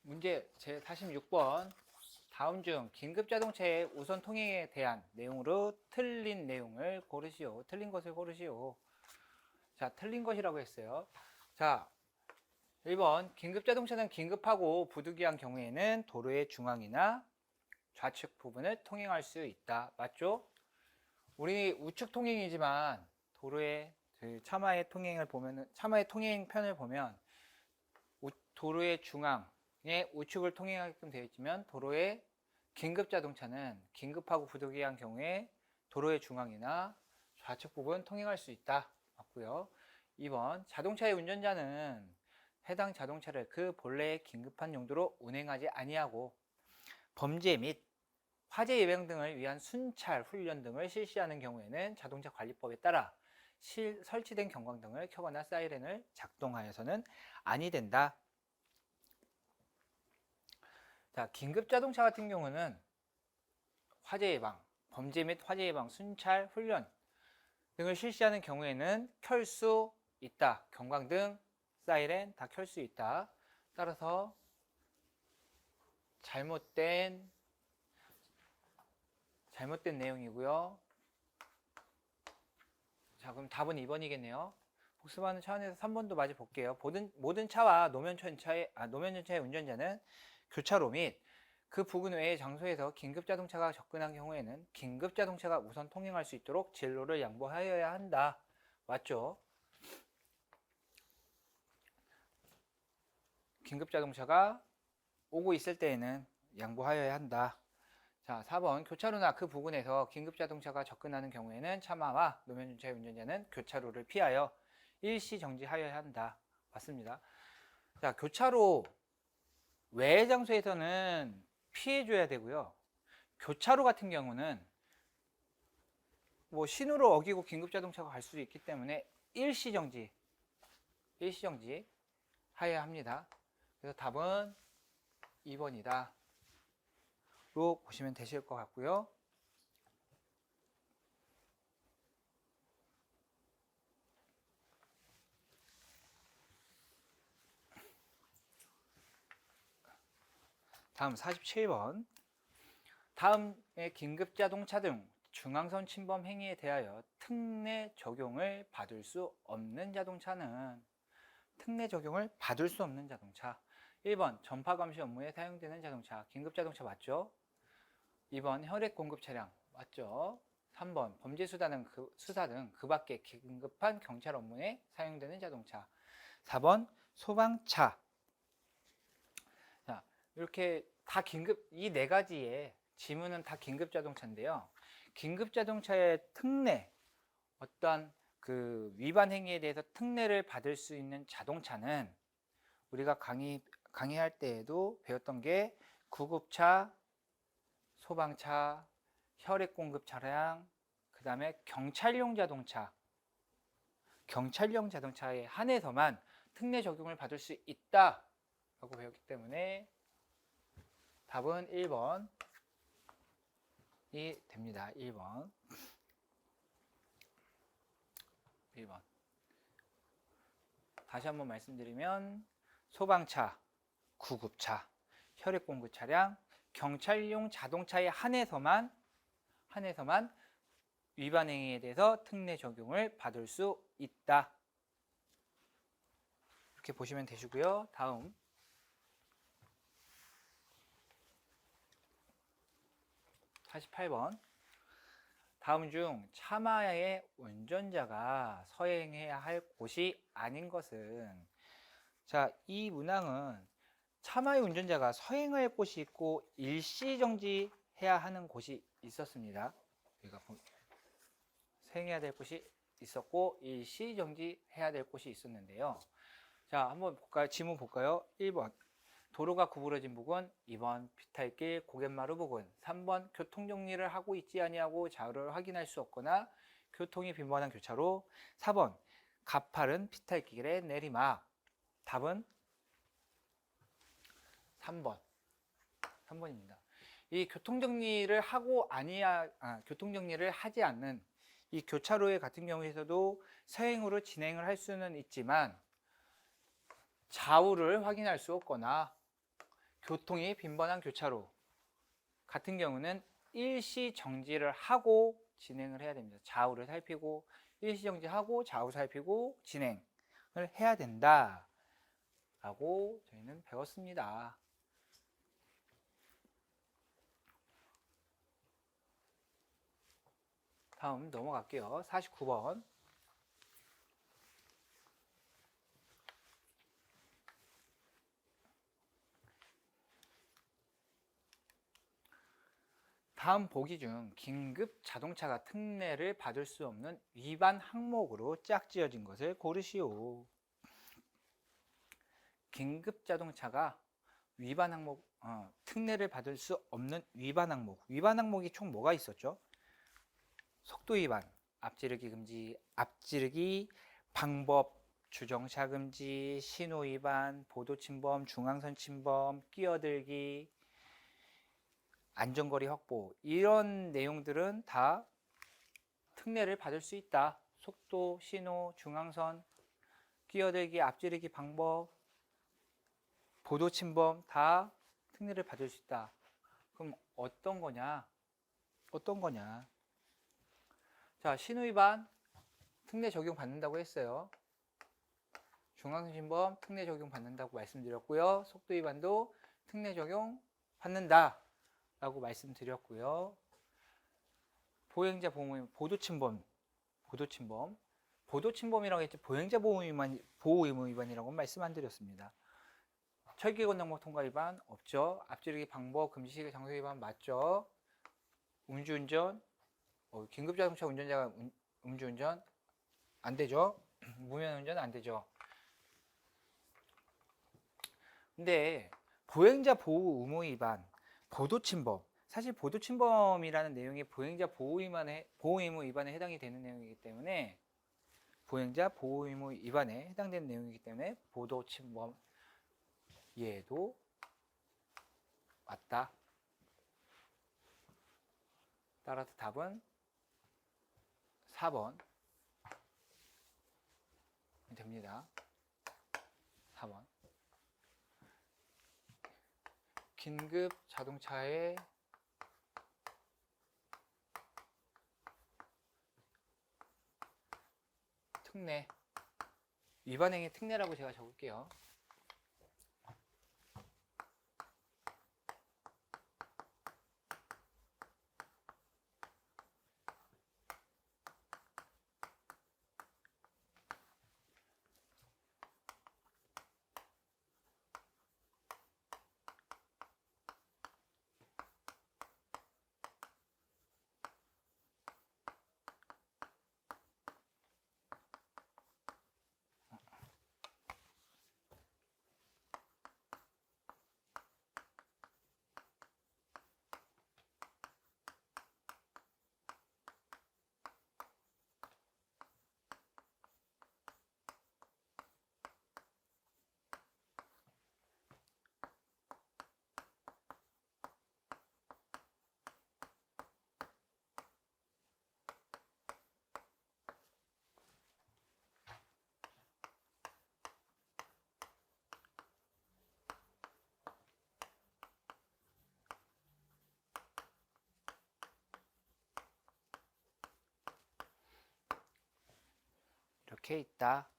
문제 제46번. 다음 중 긴급자동차의 우선 통행에 대한 내용으로 틀린 내용을 고르시오. 틀린 것을 고르시오. 자, 틀린 것이라고 했어요. 자, 1번. 긴급자동차는 긴급하고 부득이한 경우에는 도로의 중앙이나 좌측 부분을 통행할 수 있다. 맞죠? 우리 우측 통행이지만 도로의 차마의 통행을 보면은, 차마의 통행편을 보면 도로의 중앙에 우측을 통행하게끔 되어 있지만 도로의 긴급자동차는 긴급하고 부득이한 경우에 도로의 중앙이나 좌측 부분 통행할 수 있다. 맞고요. 2번. 자동차의 운전자는 해당 자동차를 그 본래의 긴급한 용도로 운행하지 아니하고 범죄 및 화재 예방 등을 위한 순찰, 훈련 등을 실시하는 경우에는 자동차 관리법에 따라 설치된 경광등을 켜거나 사이렌을 작동하여서는 아니 된다. 자, 긴급자동차 같은 경우는 화재 예방, 범죄 및 화재 예방, 순찰, 훈련 등을 실시하는 경우에는 켤 수 있다. 경광등, 사이렌 다 켤 수 있다. 따라서 잘못된 내용이고요. 자, 그럼 답은 2번이겠네요. 복습하는 차원에서 3번도 마저 볼게요. 모든 차와 노면전차의 운전자는 교차로 및 그 부근 외의 장소에서 긴급자동차가 접근한 경우에는 긴급자동차가 우선 통행할 수 있도록 진로를 양보하여야 한다. 맞죠? 긴급자동차가 오고 있을 때에는 양보하여야 한다. 자, 4번. 교차로나 그 부근에서 긴급자동차가 접근하는 경우에는 차마와 노면전차의 운전자는 교차로를 피하여 일시 정지하여야 한다. 맞습니다. 자, 교차로 외의 장소에서는 피해줘야 되고요. 교차로 같은 경우는 뭐 신호를 어기고 긴급자동차가 갈 수도 있기 때문에 일시 정지 하여야 합니다. 그래서 답은 2번이다. 로 보시면 되실 것 같고요. 다음 47번. 다음의 긴급자동차 등 중앙선 침범 행위에 대하여 특례 적용을 받을 수 없는 자동차는 특례 적용을 받을 수 없는 자동차. 1번 전파 감시 업무에 사용되는 자동차. 긴급자동차 맞죠? 2번 혈액 공급 차량 맞죠? 3번 범죄 수사 등 그 밖의 긴급한 경찰 업무에 사용되는 자동차. 4번 소방차. 자, 이렇게 다 이 네 가지의 지문은 다 긴급자동차인데요. 긴급자동차의 특례, 어떤 그 위반 행위에 대해서 특례를 받을 수 있는 자동차는 우리가 강의할 때에도 배웠던 게 구급차, 소방차, 혈액 공급 차량, 그 다음에 경찰용 자동차에 한해서만 특례 적용을 받을 수 있다 라고 배웠기 때문에 답은 1번이 됩니다. 1번. 다시 한번 말씀드리면 소방차, 구급차, 혈액 공급 차량, 경찰용 자동차에 한해서만 위반 행위에 대해서 특례 적용을 받을 수 있다. 이렇게 보시면 되시고요. 다음 48번. 다음 중 차마의 운전자가 서행해야 할 곳이 아닌 것은, 자, 이 문항은 차마의 운전자가 서행할 곳이 있고 일시정지해야 하는 곳이 있었습니다. 우리가 서행해야 될 곳이 있었고 일시정지해야 될 곳이 있었는데요. 자, 한번 볼까요? 지문 볼까요? 1번 도로가 구부러진 부근, 2번 비탈길 고갯마루 부근, 3번 교통정리를 하고 있지 아니하고 자료를 확인할 수 없거나 교통이 빈번한 교차로, 4번 가파른 비탈길의 내리막. 답은 3번입니다. 이 교통정리를 하지 않는 이 교차로에 같은 경우에서도 서행으로 진행을 할 수는 있지만 좌우를 확인할 수 없거나 교통이 빈번한 교차로 같은 경우는 일시 정지를 하고 진행을 해야 됩니다. 좌우를 살피고 일시 정지하고 좌우 살피고 진행을 해야 된다 라고 저희는 배웠습니다. 다음 넘어갈게요. 49번. 다음 보기 중 긴급 자동차가 특례를 받을 수 없는 위반 항목으로 짝지어진 것을 고르시오. 긴급 자동차가 위반 항목, 특례를 받을 수 없는 위반 항목. 위반 항목이 총 뭐가 있었죠? 속도 위반, 앞지르기 금지, 앞지르기 방법 주정차 금지, 신호 위반, 보도 침범, 중앙선 침범, 끼어들기, 안전거리 확보, 이런 내용들은 다 특례를 받을 수 있다. 속도, 신호, 중앙선, 끼어들기, 앞지르기 방법, 보도 침범 다 특례를 받을 수 있다. 그럼 어떤 거냐? 어떤 거냐? 자, 신호 위반 특례 적용 받는다고 했어요. 중앙선 침범 특례 적용 받는다고 말씀드렸고요. 속도 위반도 특례 적용 받는다 라고 말씀드렸고요. 보행자 보도 침범이라고 했지 보행자 보호 의무 위반이라고 말씀 안 드렸습니다. 철길 건너목 통과 위반 없죠. 앞지르기 방법 금지 시계 장소 위반 맞죠. 음주운전 긴급자동차 운전자가 음주운전 안 되죠. 무면운전 안 되죠. 근데 보행자 보호 의무 위반, 보도 침범, 사실 보도 침범이라는 내용이 보행자 보호 의무 위반에 해당이 되는 내용이기 때문에 보행자 보호 의무 위반에 해당되는 내용이기 때문에 보도 침범 얘도 맞다. 따라서 답은 4번 됩니다. 4번. 긴급 자동차의 특례, 위반행위 특례라고 제가 적을게요. 이렇게 있다.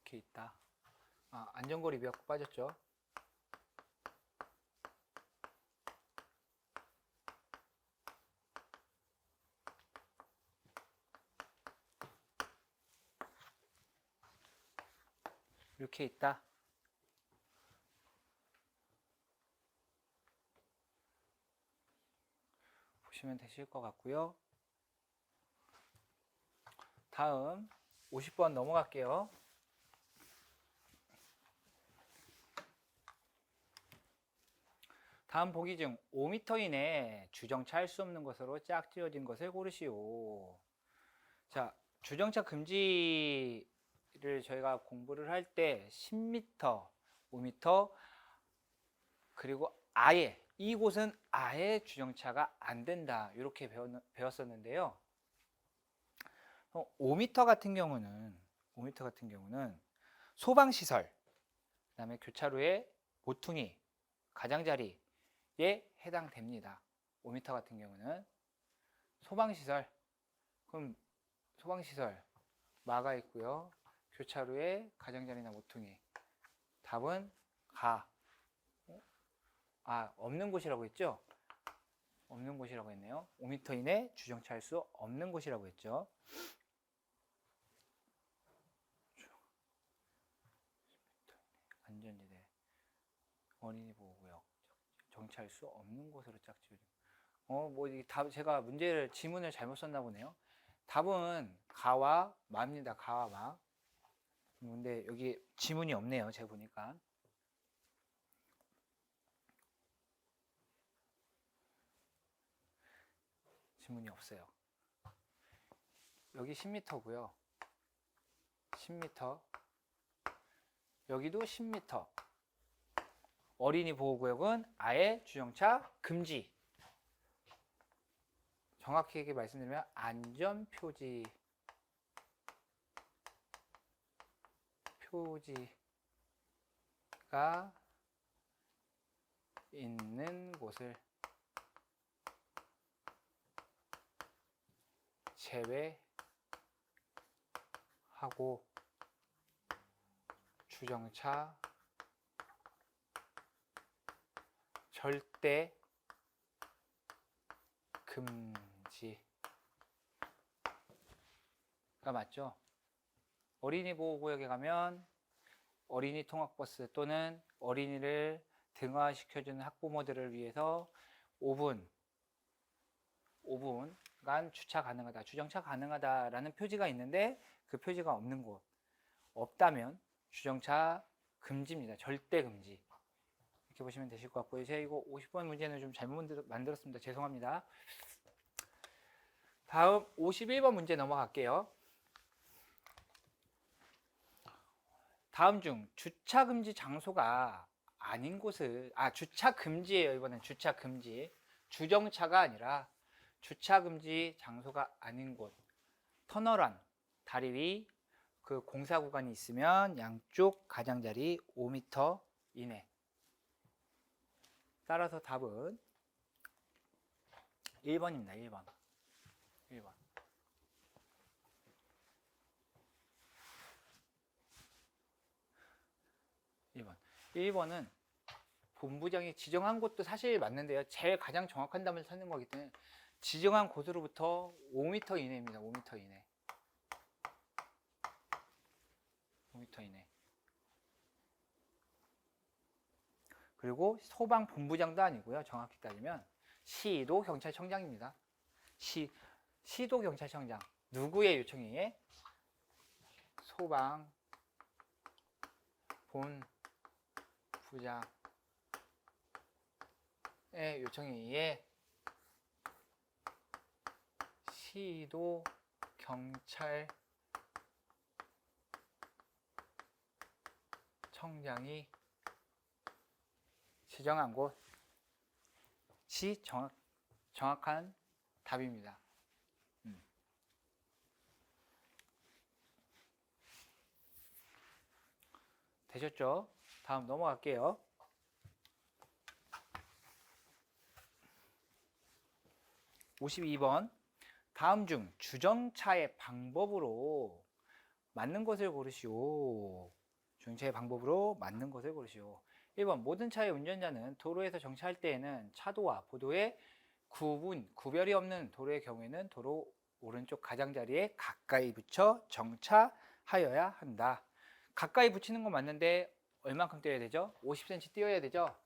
이렇게 있다. 안전거리 위협 빠졌죠. 이렇게 있다. 보시면 되실 것 같고요. 다음 50번 넘어갈게요. 다음 보기 중 5m 이내 주정차 할 수 없는 것으로 짝지어진 것을 고르시오. 자, 주정차 금지를 저희가 공부를 할 때 10m, 5m, 그리고 아예 이곳은 아예 주정차가 안 된다 이렇게 배웠었는데요. 5m 같은 경우는 소방시설, 그 다음에 교차로의 모퉁이, 가장자리에 해당됩니다. 5m 같은 경우는 소방시설, 그럼 소방시설 마가 있고요. 교차로에 가장자리나 모퉁이. 답은 가. 없는 곳이라고 했죠? 없는 곳이라고 했네요. 5m 이내 주정차 할 수 없는 곳이라고 했죠. 안전지대, 어린이 보호구역, 정차할 수 없는 곳으로 짝지어진. 제가 지문을 잘못 썼나 보네요. 답은 가와 마입니다. 가와 마. 근데 여기 지문이 없네요. 제가 보니까. 지문이 없어요. 여기 10m고요. 10m. 여기도 10m. 어린이 보호구역은 아예 주정차 금지. 정확하게 말씀드리면 안전표지가 있는 곳을 제외하고 주정차 절대 금지가 맞죠? 어린이 보호구역에 가면 어린이 통학버스 또는 어린이를 등하시켜주는 학부모들을 위해서 5분간 주차 가능하다, 주정차 가능하다라는 표지가 있는데 그 표지가 없는 곳, 없다면 주정차 금지입니다. 절대 금지. 이렇게 보시면 되실 것 같고요. 제가 이거 50번 문제는 좀 잘못 만들었습니다. 죄송합니다. 다음 51번 문제 넘어갈게요. 다음 중 주차 금지 장소가 아닌 곳을, 주차 금지예요. 이번엔 주차 금지. 주정차가 아니라 주차 금지 장소가 아닌 곳. 터널안, 다리 위, 그 공사 구간이 있으면 양쪽 가장자리 5m 이내. 따라서 답은 1번입니다. 1번. 1번은 본부장이 지정한 곳도 사실 맞는데요. 제일 가장 정확한 답을 찾는 거기 때문에 지정한 곳으로부터 5m 이내입니다. 5m 이내. 5m 이내. 그리고 소방 본부장도 아니고요. 정확히 따지면 시도 경찰청장입니다. 시도 경찰청장. 누구의 요청에 의해? 소방 본부장의 요청에 의해 시도 경찰청장이 지정한 곳이 정확한 답입니다. 되셨죠? 다음 넘어갈게요. 52번. 다음 중 주정차의 방법으로 맞는 것을 고르시오. 주정차의 방법으로 맞는 것을 고르시오. 1번. 모든 차의 운전자는 도로에서 정차할 때에는 차도와 보도에 구별이 없는 도로의 경우에는 도로 오른쪽 가장자리에 가까이 붙여 정차하여야 한다. 가까이 붙이는 건 맞는데 얼만큼 띄어야 되죠? 50cm 띄어야 되죠?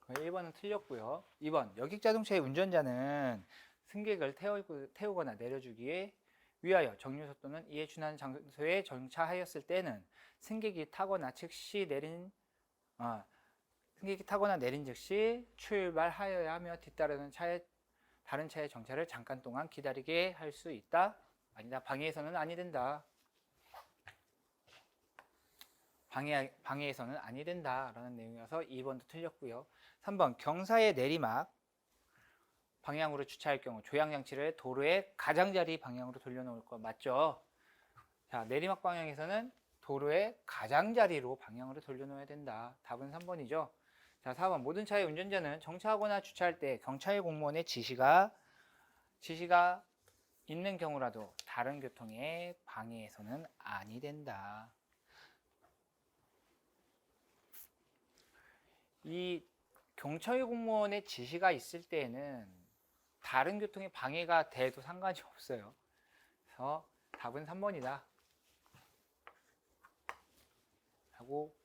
그럼 1번은 틀렸고요. 2번. 여객자동차의 운전자는 승객을 태우거나 내려주기에 위하여 정류소 또는 이에 준하는 장소에 정차하였을 때는 승객이 타거나 내린 즉시 출발하여야 하며 뒤따르는 다른 차의 정차를 잠깐 동안 기다리게 할 수 있다. 아니다. 방해해서는 아니 된다. 방해해서는 아니 된다라는 내용이어서 2번도 틀렸고요. 3번 경사의 내리막 방향으로 주차할 경우 조향장치를 도로의 가장자리 방향으로 돌려놓을 거 맞죠? 자, 내리막 방향에서는 도로의 가장자리로 방향으로 돌려놓아야 된다. 답은 3번이죠. 자, 4번 모든 차의 운전자는 정차하거나 주차할 때 경찰 공무원의 지시가 있는 경우라도 다른 교통에 방해해서는 아니 된다. 이 경찰 공무원의 지시가 있을 때에는 다른 교통에 방해가 돼도 상관이 없어요. 그래서 답은 3번이다. 라고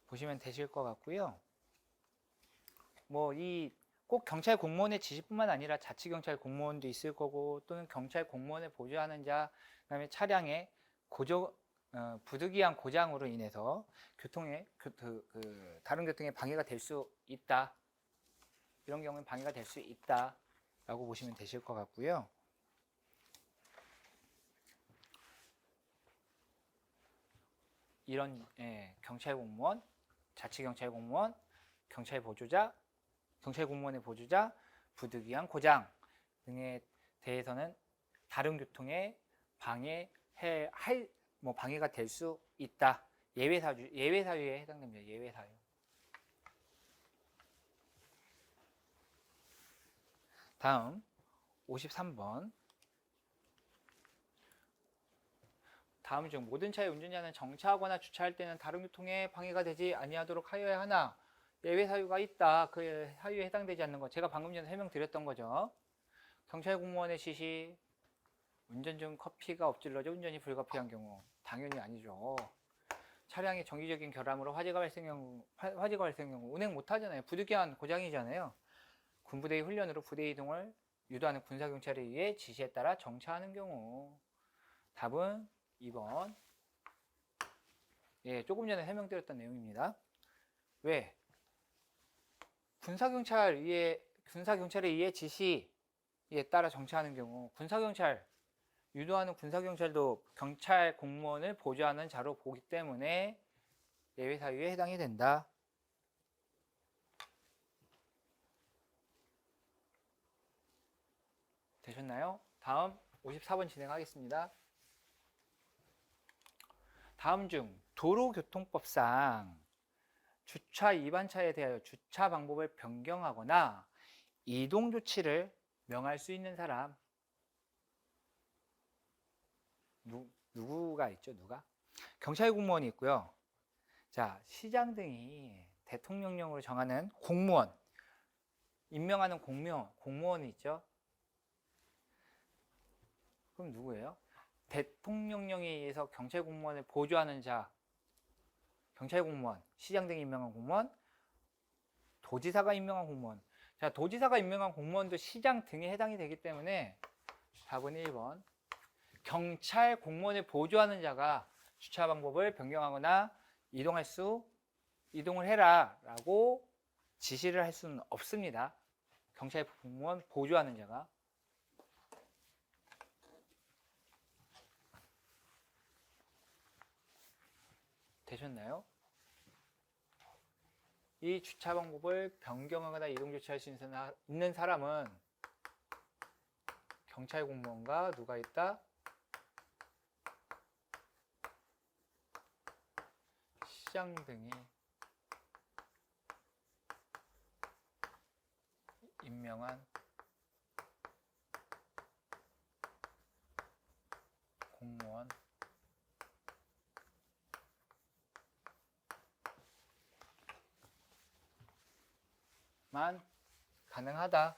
보시면 되실 것 같고요. 뭐 꼭 경찰 공무원의 지시뿐만 아니라 자치경찰 공무원도 있을 거고 또는 경찰 공무원을 보조하는 자, 그다음에 차량의 부득이한 고장으로 인해서 다른 교통에 방해가 될 수 있다. 이런 경우는 방해가 될 수 있다라고 보시면 되실 것 같고요. 이런 경찰 공무원, 자치경찰 공무원, 경찰 공무원의 보조자, 부득이한 고장 등에 대해서는 다른 교통에 방해가 될 수 있다. 예외 사유에 해당됩니다. 예외 사유. 다음 53번. 다음 중 모든 차의 운전자는 정차하거나 주차할 때는 다른 교통에 방해가 되지 아니하도록 하여야 하나 예외 사유가 있다. 그 사유에 해당되지 않는 것. 제가 방금 전에 설명드렸던 거죠. 경찰 공무원의 지시, 운전 중 커피가 엎질러져 운전이 불가피한 경우 당연히 아니죠. 차량의 정기적인 결함으로 화재가 발생한 경우 운행 못하잖아요. 부득이한 고장이잖아요. 군부대의 훈련으로 부대 이동을 유도하는 군사경찰에 의해 지시에 따라 정차하는 경우. 답은 2번. 조금 전에 설명드렸던 내용입니다. 왜? 군사경찰에 의해 지시에 따라 정차하는 경우 유도하는 군사경찰도 경찰 공무원을 보조하는 자로 보기 때문에 예외 사유에 해당이 된다. 되셨나요? 다음 54번 진행하겠습니다. 다음 중 도로교통법상 주차 위반차에 대하여 주차 방법을 변경하거나 이동 조치를 명할 수 있는 사람 누구가 있죠? 경찰 공무원이 있고요. 자, 시장 등이 대통령령으로 정하는 공무원, 임명하는 공무원이 있죠. 그럼 누구예요? 대통령령에 의해서 경찰 공무원을 보조하는 자, 경찰 공무원, 시장 등이 임명한 공무원, 도지사가 임명한 공무원. 자, 도지사가 임명한 공무원도 시장 등에 해당이 되기 때문에 답은 1번. 경찰 공무원을 보조하는 자가 주차 방법을 변경하거나 이동을 해라 라고 지시를 할 수는 없습니다. 경찰 공무원 보조하는 자가. 되셨나요? 이 주차 방법을 변경하거나 이동 조치할 수 있는 사람은 경찰 공무원과 누가 있다? 시장 등이 임명한 공무원 만 가능하다.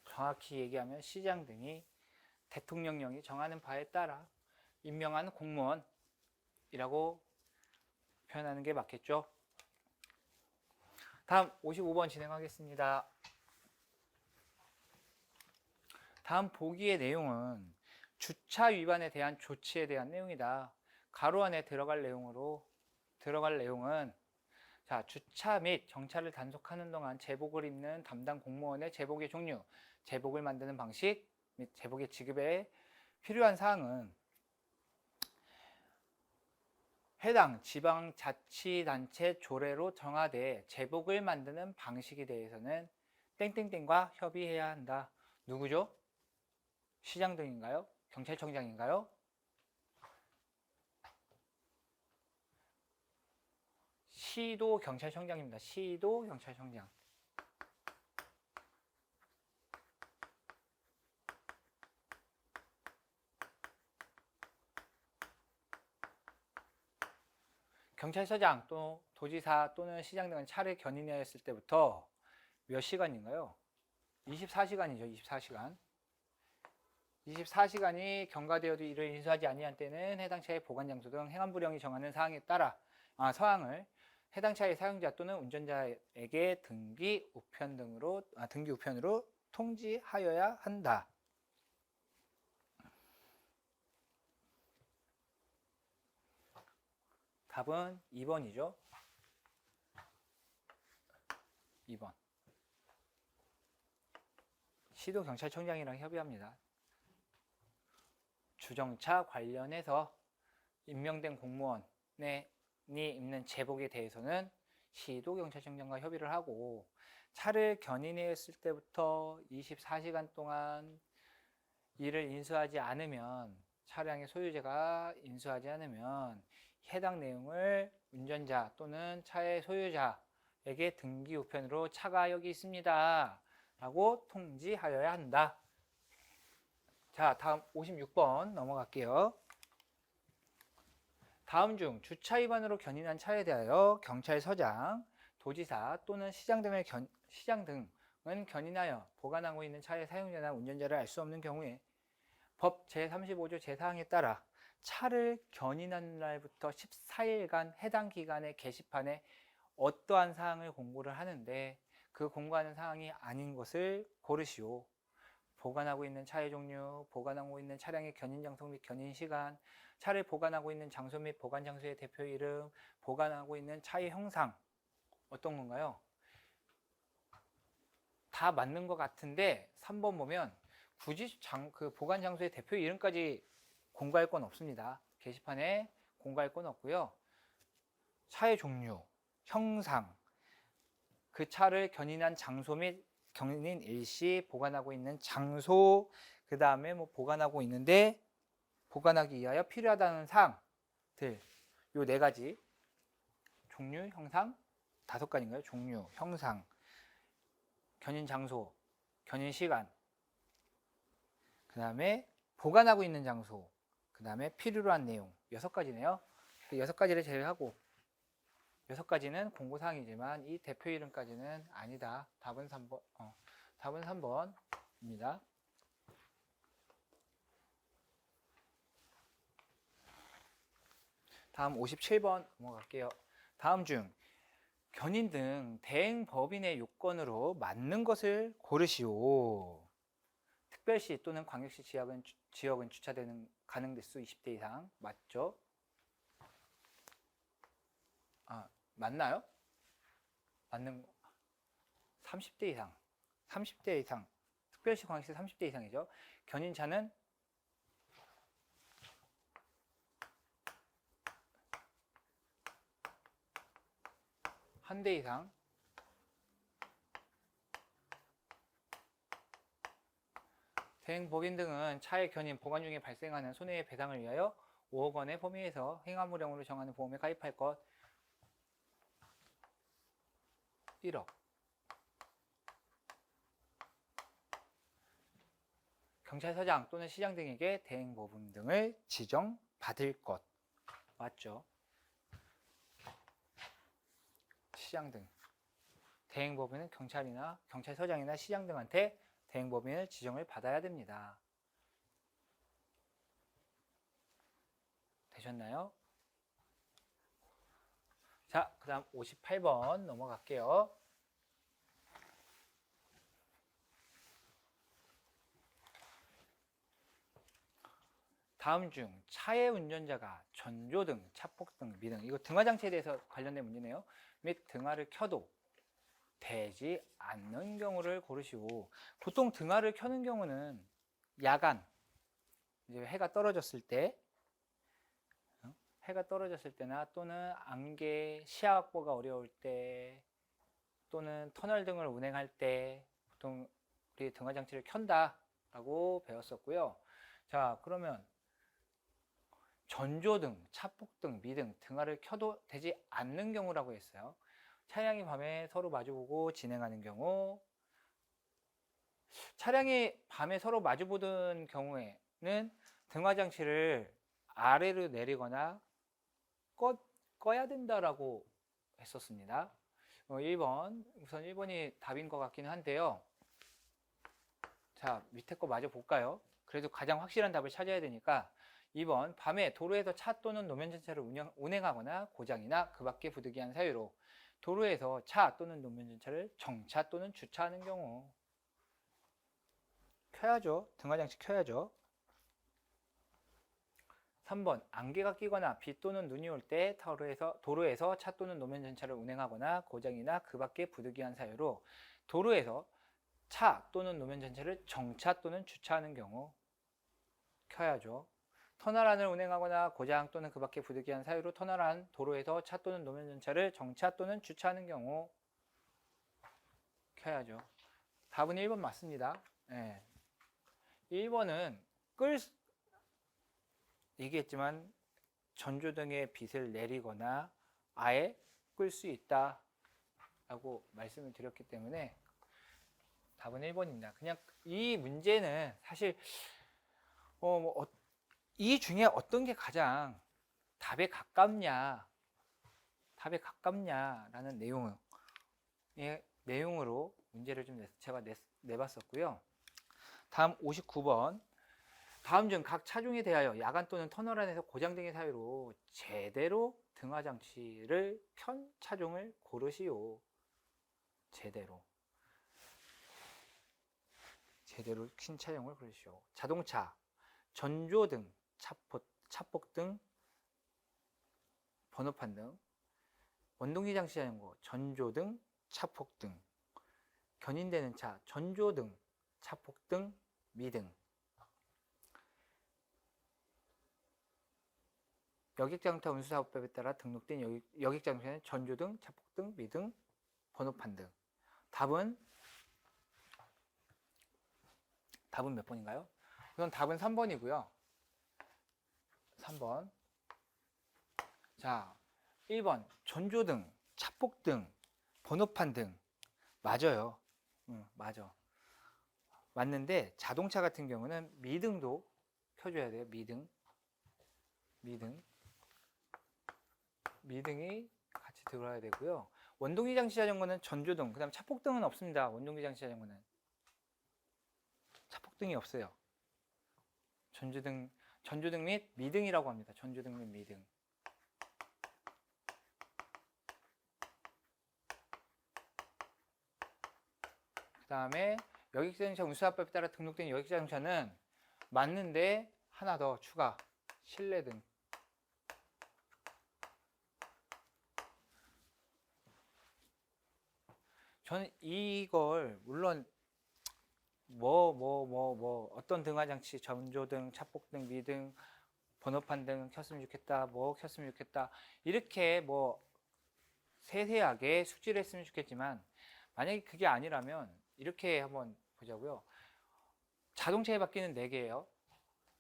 정확히 얘기하면 시장 등이 대통령령이 정하는 바에 따라 임명한 공무원이라고 표현하는 게 맞겠죠. 다음 55번 진행하겠습니다. 다음 보기의 내용은 주차 위반에 대한 조치에 대한 내용이다. 가로 안에 들어갈 내용은 자, 주차 및 정차를 단속하는 동안 제복을 입는 담당 공무원의 제복의 종류, 제복을 만드는 방식, 및 제복의 지급에 필요한 사항은 해당 지방자치단체 조례로 정하되 제복을 만드는 방식에 대해서는 땡땡땡과 협의해야 한다. 누구죠? 시장 등인가요? 경찰청장인가요? 시도 경찰청장입니다. 시도 경찰청장. 경찰서장 또 도지사 또는 시장 등은 차를 견인하였을 때부터 몇 시간인가요? 24시간이죠. 24시간. 24시간이 경과되어도 이를 인수하지 아니한 때는 해당 차의 보관 장소 등 행안부령이 정하는 사항에 따라 사항을 해당 차의 사용자 또는 운전자에게 등기 우편으로 통지하여야 한다. 답은 2번이죠. 2번. 시도경찰청장이랑 협의합니다. 주정차 관련해서 임명된 공무원이 입는 제복에 대해서는 시도경찰청장과 협의를 하고 차를 견인했을 때부터 24시간 동안 이를 인수하지 않으면 차량의 소유자가 인수하지 않으면 해당 내용을 운전자 또는 차의 소유자에게 등기 우편으로 차가 여기 있습니다 라고 통지하여야 한다. 자, 다음 56번 넘어갈게요. 다음 중 주차 위반으로 견인한 차에 대하여 경찰서장, 도지사 또는 시장 등은 견인하여 보관하고 있는 차의 사용자나 운전자를 알 수 없는 경우에 법 제35조 제4항에 따라 차를 견인한 날부터 14일간 해당 기간의 게시판에 어떠한 사항을 공고를 하는데 그 공고하는 사항이 아닌 것을 고르시오. 보관하고 있는 차의 종류, 보관하고 있는 차량의 견인 장소 및 견인 시간, 차를 보관하고 있는 장소 및 보관 장소의 대표 이름, 보관하고 있는 차의 형상. 어떤 건가요? 다 맞는 것 같은데 3번 보면 굳이 그 보관 장소의 대표 이름까지 공고할 건 없습니다. 게시판에 공고할 건 없고요. 차의 종류, 형상, 그 차를 견인한 장소 및 견인 일시, 보관하고 있는 장소, 그 다음에 뭐 보관하고 있는데 보관하기 위하여 필요하다는 사항들, 요 4가지 종류, 형상, 5가지인가요? 종류, 형상, 견인 장소, 견인 시간, 그 다음에 보관하고 있는 장소, 그 다음에 필요로 한 내용 6가지네요. 6가지를 제외하고 6가지는 공고사항이지만 이 대표 이름까지는 아니다. 답은 3번, 답은 3번입니다. 다음 57번 넘어갈게요. 다음 중 견인 등 대행법인의 요건으로 맞는 것을 고르시오. 특별시 또는 광역시 지역은 주차되는 가능 대수 20대 이상 맞죠? 맞나요? 맞는 거 30대 이상 30대 이상 특별시 광역시 30대 이상이죠. 견인차는 한 대 이상 대행법인 등은 차의 견인 보관 중에 발생하는 손해의 배상을 위하여 5억 원의 범위에서 행안부령으로 정하는 보험에 가입할 것 1억 경찰서장 또는 시장 등에게 대행법인 등을 지정받을 것 맞죠? 시장 등 대행법인은 경찰서장이나 시장 등한테 대행법인을 지정을 받아야 됩니다. 되셨나요? 자, 그 다음 58번 넘어갈게요. 다음 중 차의 운전자가 전조등, 차폭등, 미등 이거 등화장치에 대해서 관련된 문제네요. 및 등화를 켜도 되지 않는 경우를 고르시오. 보통 등화를 켜는 경우는 야간 이제 해가 떨어졌을 때, 해가 떨어졌을 때나 또는 안개 시야 확보가 어려울 때 또는 터널 등을 운행할 때 보통 우리 등화 장치를 켠다라고 배웠었고요. 자, 그러면 전조등, 차폭등, 미등, 등화를 켜도 되지 않는 경우라고 했어요. 차량이 밤에 서로 마주보고 진행하는 경우, 차량이 밤에 서로 마주보던 경우에는 등화 장치를 아래로 내리거나 꺼야 된다라고 했었습니다. 1번, 우선 1번이 답인 것 같기는 한데요. 자, 밑에 거 마저 볼까요? 그래도 가장 확실한 답을 찾아야 되니까 2번, 밤에 도로에서 차 또는 노면 전차를 운행하거나 고장이나 그 밖에 부득이한 사유로 도로에서 차 또는 노면 전차를 정차 또는 주차하는 경우 켜야죠. 등화장치 켜야죠. 3번, 안개가 끼거나 비 또는 눈이 올 때 도로에서 차 또는 노면 전차를 운행하거나 고장이나 그 밖에 부득이한 사유로 도로에서 차 또는 노면 전차를 정차 또는 주차하는 경우 켜야죠. 터널 안을 운행하거나 고장 또는 그 밖에 부득이한 사유로 터널 안 도로에서 차 또는 노면 전차를 정차 또는 주차하는 경우 켜야죠. 답은 1번 맞습니다. 네. 1번은 얘기했지만 전조등의 빛을 내리거나 아예 끌 수 있다 라고 말씀을 드렸기 때문에 답은 1번입니다. 그냥 이 문제는 사실 이 중에 어떤 게 가장 답에 가깝냐라는 내용으로 문제를 좀 제가 내봤었고요. 다음 59번. 다음 중 각 차종에 대하여 야간 또는 터널 안에서 고장 등의 사유로 제대로 등화 장치를 켠 차종을 고르시오. 제대로 킨 차종을 고르시오. 자동차, 전조등, 차폭등, 번호판 등, 원동기 장치 자전거, 전조등, 차폭등, 견인되는 차, 전조등, 차폭등, 미등. 여객자동차 운수사업법에 따라 등록된 여객자동차는 전조등, 차폭등, 미등, 번호판 등. 답은 몇 번인가요? 우선 답은 3번이고요. 3번. 자, 1번 전조등, 차폭등, 번호판 등. 맞아요. 맞아. 맞는데 자동차 같은 경우는 미등도 켜줘야 돼요. 미등이 같이 들어와야 되고요. 원동기 장치 자전거는 전조등, 그 다음 차폭등은 없습니다. 원동기 장치 자전거는 차폭등이 없어요. 전조등 및 미등이라고 합니다. 전조등 및 미등. 그 다음에 여객자동차 운수사업법에 따라 등록된 여객자동차는 맞는데 하나 더 추가, 실내등. 저는 이걸 물론 어떤 등화장치, 전조등, 차폭등, 미등, 번호판 등 켰으면 좋겠다, 켰으면 좋겠다, 이렇게 세세하게 숙지를 했으면 좋겠지만, 만약에 그게 아니라면 이렇게 한번 보자고요. 자동차에 바퀴는 4개예요.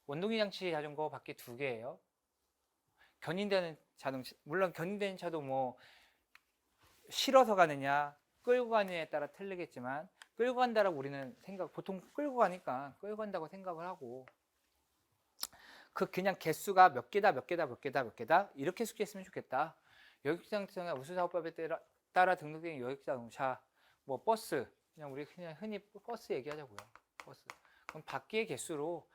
원동기 장치 자전거 바퀴 2개예요. 견인되는 자동차, 물론 견인되는 차도 실어서 가느냐 끌고 가느냐에 따라 틀리겠지만, 끌고 간다라고 우리는 보통 끌고 가니까 끌고 간다고 생각을 하고, 그냥 개수가 몇 개다 이렇게 숙지했으면 좋겠다. 여객자동차 운수사업법에 따라 등록된 여객자동차, 버스, 우리 그냥 흔히 버스 얘기하자고요. 버스. 그럼 바퀴의 개수로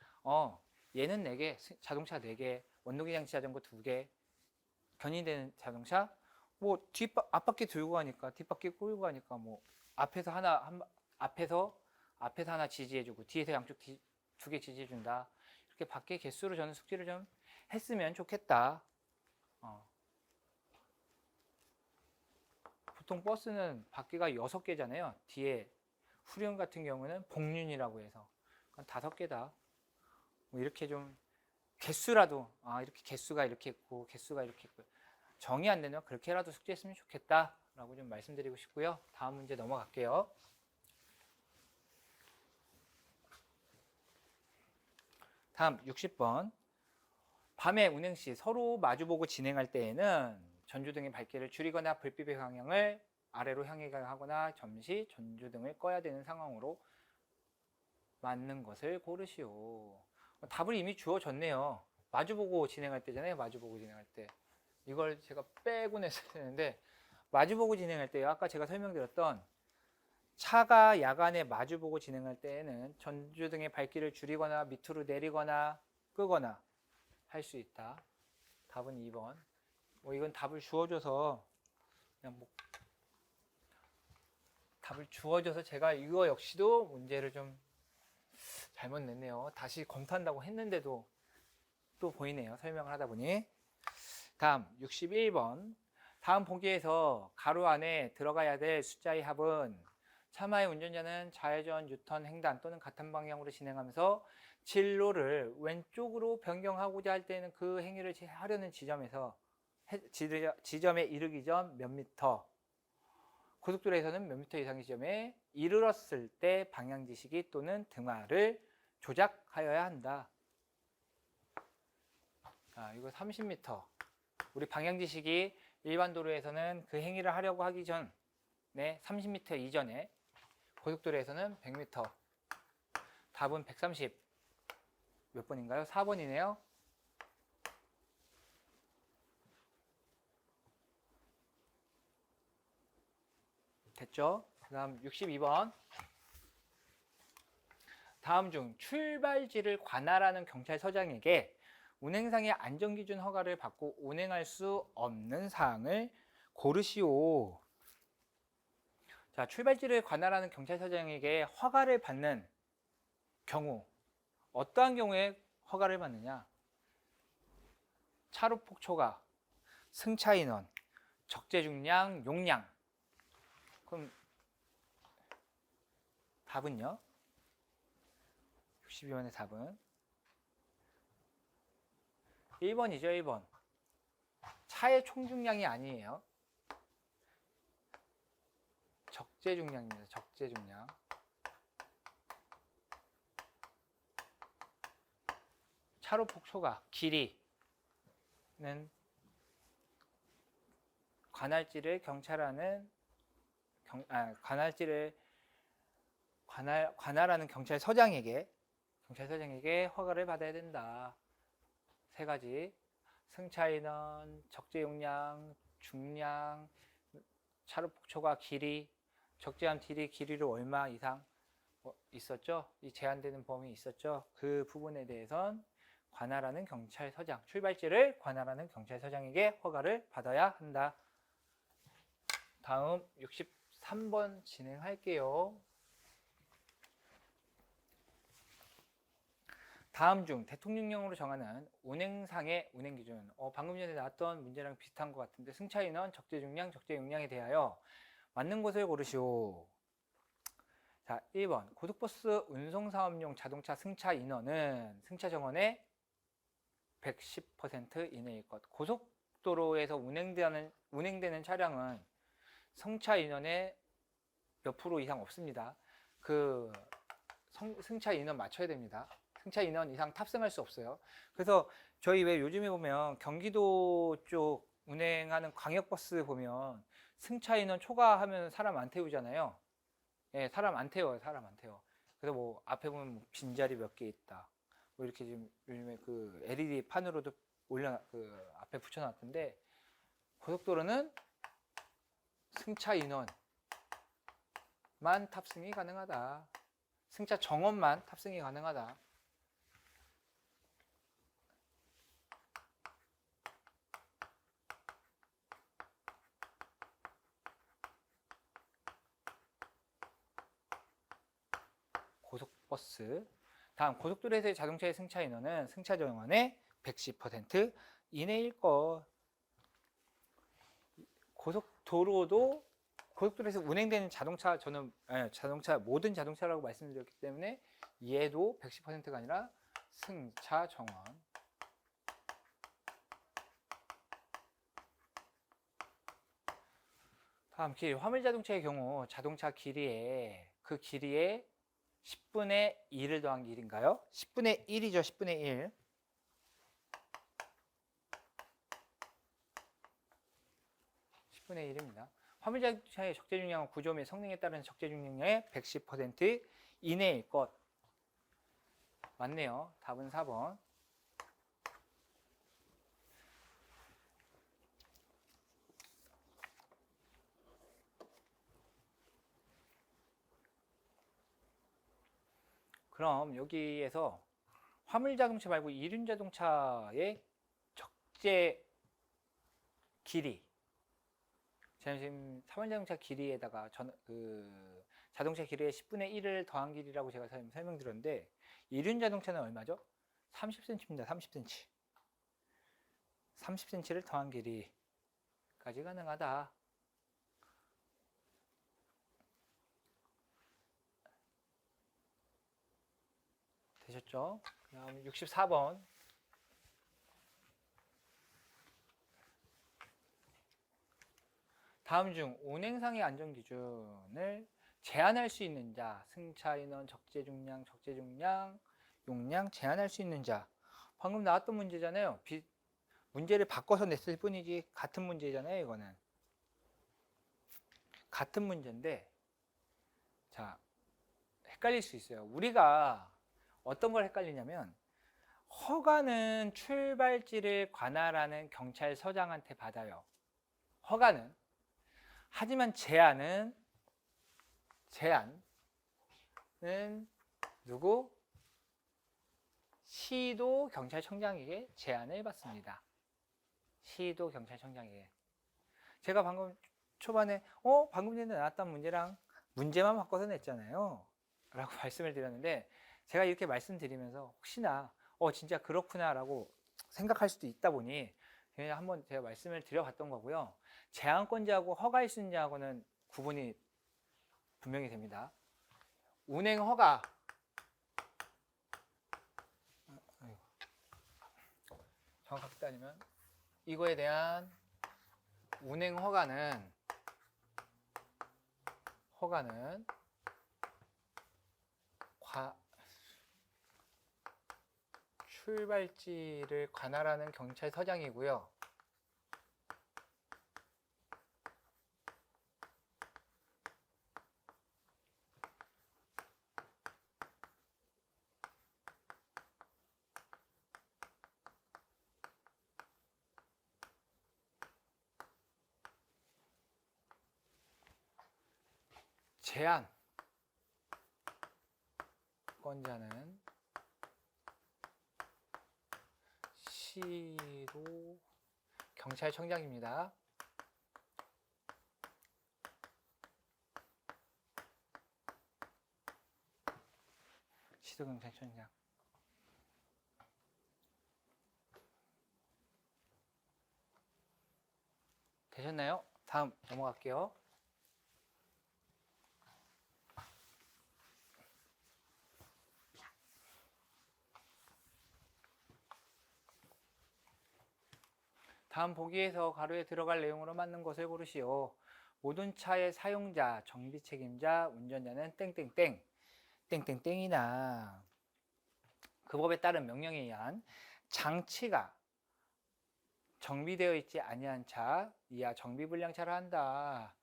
얘는 4개, 자동차 4개, 원동기 장치 자전거 2개, 견인되는 자동차, 앞바퀴 들고 가니까, 뒷바퀴 끌고 가니까, 앞에서 하나 지지해주고, 뒤에서 양쪽 2개 지지해준다. 이렇게 바퀴 개수로 저는 숙지를 좀 했으면 좋겠다. 보통 버스는 바퀴가 6개잖아요. 뒤에 후륜 같은 경우는 복륜이라고 해서 5개다. 뭐 이렇게 좀 개수라도 이렇게 개수가 이렇게 있고 개수가 이렇게 있고 정이 안 되면 그렇게라도 숙제했으면 좋겠다라고 좀 말씀드리고 싶고요. 다음 문제 넘어갈게요. 다음 60번. 밤에 운행 시 서로 마주보고 진행할 때에는 전조등의 밝기를 줄이거나 불빛의 방향을 아래로 향해 하거나 잠시 전조등을 꺼야 되는 상황으로 맞는 것을 고르시오. 답을 이미 주어졌네요. 마주보고 진행할 때잖아요. 마주보고 진행할 때. 이걸 제가 빼고 냈어야 되는데 마주보고 진행할 때요. 아까 제가 설명드렸던 차가 야간에 마주보고 진행할 때에는 전조등의 밝기를 줄이거나 밑으로 내리거나 끄거나 할 수 있다. 답은 2번. 뭐 이건 답을 주어줘서 그냥 뭐 답을 주어줘서 제가 이거 역시도 문제를 좀 잘못 냈네요. 다시 검토한다고 했는데도 또 보이네요. 설명을 하다 보니. 다음 61번. 다음 보기에서 가로 안에 들어가야 될 숫자의 합은 차마의 운전자는 좌회전, 유턴, 횡단 또는 같은 방향으로 진행하면서 진로를 왼쪽으로 변경하고자 할 때는 그 행위를 하려는 지점에 이르기 전 몇 미터, 고속도로에서는 몇 미터 이상의 지점에 이르렀을 때 방향지시기 또는 등화를 조작하여야 한다. 이거 30m. 우리 방향지시기 일반 도로에서는 그 행위를 하려고 하기 전에 30m 이전에, 고속도로에서는 100m. 답은 130. 몇 번인가요? 4번이네요. 됐죠? 그 다음 62번. 다음 중 출발지를 관할하는 경찰서장에게 운행상의 안전기준 허가를 받고 운행할 수 없는 사항을 고르시오. 자, 출발지를 관할하는 경찰서장에게 허가를 받는 경우, 어떠한 경우에 허가를 받느냐? 차로폭 초과, 승차 인원, 적재 중량, 용량. 그럼 답은요? 62번의 답은 1번이죠. 1번. 차의 총 중량이 아니에요. 적재 중량입니다. 적재 중량. 차로폭 초과, 길이는 관할지를 관할하는 경찰서장에게 허가를 받아야 된다. 세 가지. 승차 인원, 적재 용량, 중량, 차로폭 초과, 길이, 적재함 길이로 얼마 이상 있었죠? 이 제한되는 범위 있었죠? 그 부분에 대해선 관할하는 경찰서장, 출발지를 관할하는 경찰서장에게 허가를 받아야 한다. 다음 63번 진행할게요. 다음 중 대통령령으로 정하는 운행상의 운행기준. 방금 전에 나왔던 문제랑 비슷한 것 같은데, 승차인원, 적재중량, 적재용량에 대하여 맞는 것을 고르시오. 자, 1번. 고속버스 운송사업용 자동차 승차 인원은 승차 정원의 110% 이내일 것. 고속도로에서 운행되는 차량은 승차 인원의 몇 프로 이상 없습니다. 그 승차 인원 맞춰야 됩니다. 승차 인원 이상 탑승할 수 없어요. 그래서 저희 왜 요즘에 보면 경기도 쪽 운행하는 광역버스 보면 승차 인원 초과하면 사람 안 태우잖아요. 예, 사람 안 태워요. 사람 안 태워. 그래서 뭐 앞에 보면 뭐 빈자리 몇 개 있다. 뭐 이렇게 지금 요즘에 그 LED 판으로도 그 앞에 붙여놨던데, 고속도로는 승차 인원만 탑승이 가능하다. 승차 정원만 탑승이 가능하다. 고속버스. 다음, 고속도로에서의 자동차의 승차 인원은 승차 정원의 110% 이내일 것. 고속도로에서 운행되는 자동차, 저는 모든 자동차라고 말씀드렸기 때문에 얘도 110%가 아니라 승차 정원. 다음 길, 화물자동차의 경우 자동차 길이에 그 길이에 10분의 1을 더한 길인가요? 10분의 1이죠. 10분의 1. 10분의 1입니다. 화물자동차의 적재 중량은 구조 및 성능에 따른 적재 중량의 110% 이내일 것. 맞네요. 답은 4번. 그럼 여기에서 화물자동차 말고 이륜자동차의 적재 길이, 제가 지금 화물자동차 길이에다가 자동차 길이의 10분의 1을 더한 길이라고 제가 설명드렸는데, 이륜자동차는 얼마죠? 30cm입니다. 30cm. 30cm를 더한 길이까지 가능하다. 되셨죠? 그 다음 64번. 다음 중 운행상의 안전기준을 제한할 수 있는 자, 승차 인원, 적재 중량, 용량 제한할 수 있는 자. 방금 나왔던 문제잖아요. 문제를 바꿔서 냈을 뿐이지 같은 문제잖아요. 이거는 같은 문제인데, 자, 헷갈릴 수 있어요. 우리가 어떤 걸 헷갈리냐면, 허가는 출발지를 관할하는 경찰서장한테 받아요. 허가는. 하지만 제한은 누구? 시도 경찰청장에게 제한을 받습니다. 시도 경찰청장에게. 제가 방금 초반에 방금 전에 나왔던 문제랑 문제만 바꿔서 냈잖아요 라고 말씀을 드렸는데, 제가 이렇게 말씀드리면서 혹시나 진짜 그렇구나 라고 생각할 수도 있다 보니 그냥 한번 제가 말씀을 드려봤던 거고요. 제한권자하고 허가일 수 있냐하고는 구분이 분명히 됩니다. 운행 허가, 정확하게 따지면 이거에 대한 운행 허가는 출발지를 관할하는 경찰서장이고요. 제한권자는 시도 경찰청장입니다. 시도 경찰청장. 되셨나요? 다음 넘어갈게요. 다음 보기에서 가로에 들어갈 내용으로 맞는 것을 고르시오. 모든 차의 사용자, 정비 책임자, 운전자는 땡땡땡, 땡땡땡이나 그 법에 따른 명령에 의한 장치가 정비되어 있지 아니한 차, 이하 정비불량차를 한다.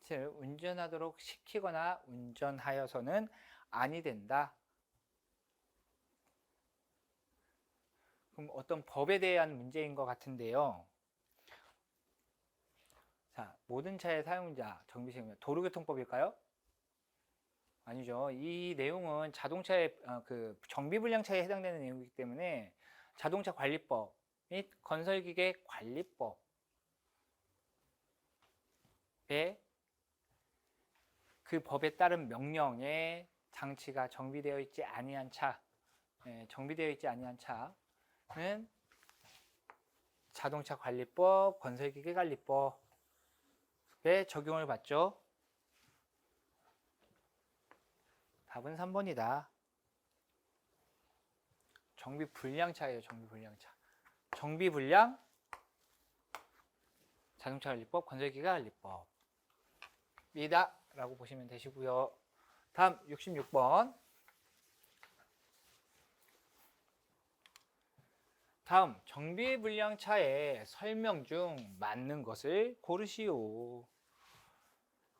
즉 운전하도록 시키거나 운전하여서는 아니 된다. 그럼 어떤 법에 대한 문제인 것 같은데요. 자, 모든 차의 사용자, 정비 책임자, 도로교통법일까요? 아니죠. 이 내용은 자동차의 그 정비불량차에 해당되는 내용이기 때문에 자동차 관리법 및 건설기계 관리법에 그 법에 따른 명령에 장치가 정비되어 있지 아니한 차, 정비되어 있지 아니한 차는 자동차 관리법, 건설기계 관리법에 적용을 받죠. 답은 3번이다. 정비불량차예요. 정비불량차. 정비불량 자동차관리법, 건설기계관리법 이다 라고 보시면 되시고요. 다음 66번. 다음 정비불량차의 설명 중 맞는 것을 고르시오.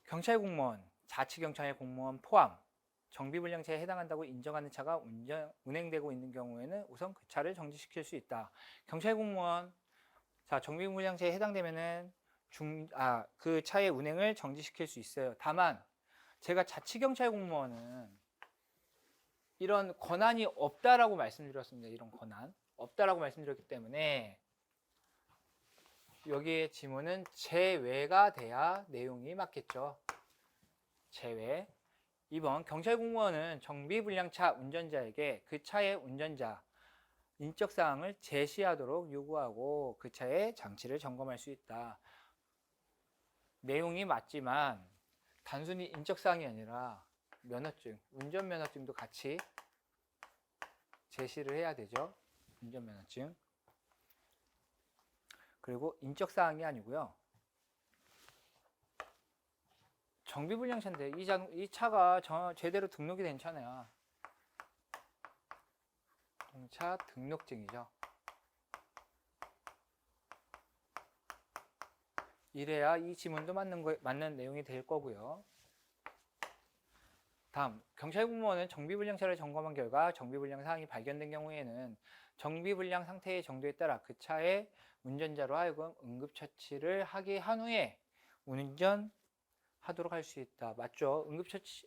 경찰 공무원, 자치경찰 공무원 포함 정비불량차에 해당한다고 인정하는 차가 운행되고 있는 경우에는 우선 그 차를 정지시킬 수 있다. 경찰 공무원, 자, 정비불량차에 해당되면은 그 차의 운행을 정지시킬 수 있어요. 다만 제가 자치경찰 공무원은 이런 권한이 없다라고 말씀드렸습니다. 이런 권한 없다라고 말씀드렸기 때문에 여기에 지문은 제외가 돼야 내용이 맞겠죠. 제외. 2번 경찰 공무원은 정비불량차 운전자에게 그 차의 운전자 인적사항을 제시하도록 요구하고 그 차의 장치를 점검할 수 있다. 내용이 맞지만 단순히 인적사항이 아니라 면허증, 운전면허증도 같이 제시를 해야 되죠. 운전면허증. 그리고 인적사항이 아니고요. 정비불량차인데 이 차가 제대로 등록이 된 차냐. 차 등록증이죠. 이래야 이 지문도 맞는 내용이 될 거고요. 다음, 경찰 공무원은 정비불량차를 점검한 결과 정비불량 사항이 발견된 경우에는 정비불량 상태의 정도에 따라 그 차의 운전자로 하여금 응급처치를 하게 한 후에 운전하도록 할 수 있다. 맞죠?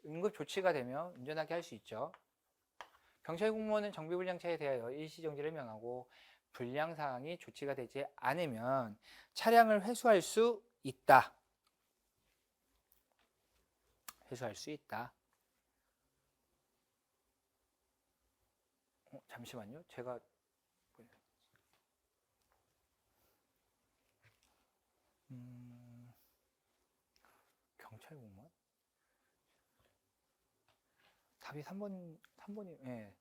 응급조치가 되면 운전하게 할 수 있죠. 경찰 공무원은 정비불량차에 대하여 일시정지를 명하고 불량사항이 조치가 되지 않으면 차량을 회수할 수 있다. 회수할 수 있다. 잠시만요. 제가 경찰 공무원? 답이 3번이 예.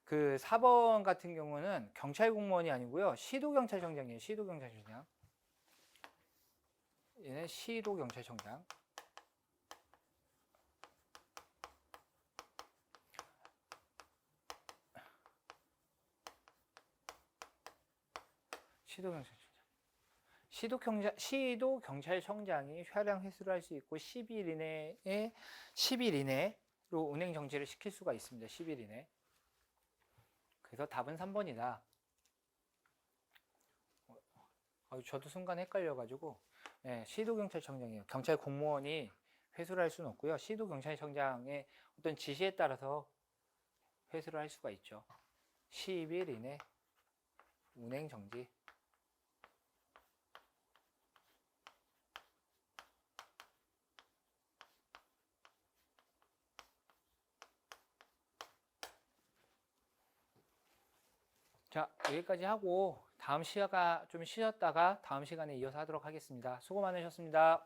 그 4번 같은 경우는 경찰 공무원이 아니고요. 시도경찰청장이에요. 시도경찰청장. 얘는 시도경찰청장. 시도경찰청장이 차량 회수를 할 수 있고 10일 이내로 운행 정지를 시킬 수가 있습니다. 10일 이내. 그래서 답은 3번이다. 저도 순간 헷갈려가지고 시도경찰청장이에요. 경찰 공무원이 회수를 할 수는 없고요. 시도경찰청장의 어떤 지시에 따라서 회수를 할 수가 있죠. 10일 이내 운행 정지. 자, 여기까지 하고 다음 시간에 좀 쉬었다가 다음 시간에 이어서 하도록 하겠습니다. 수고 많으셨습니다.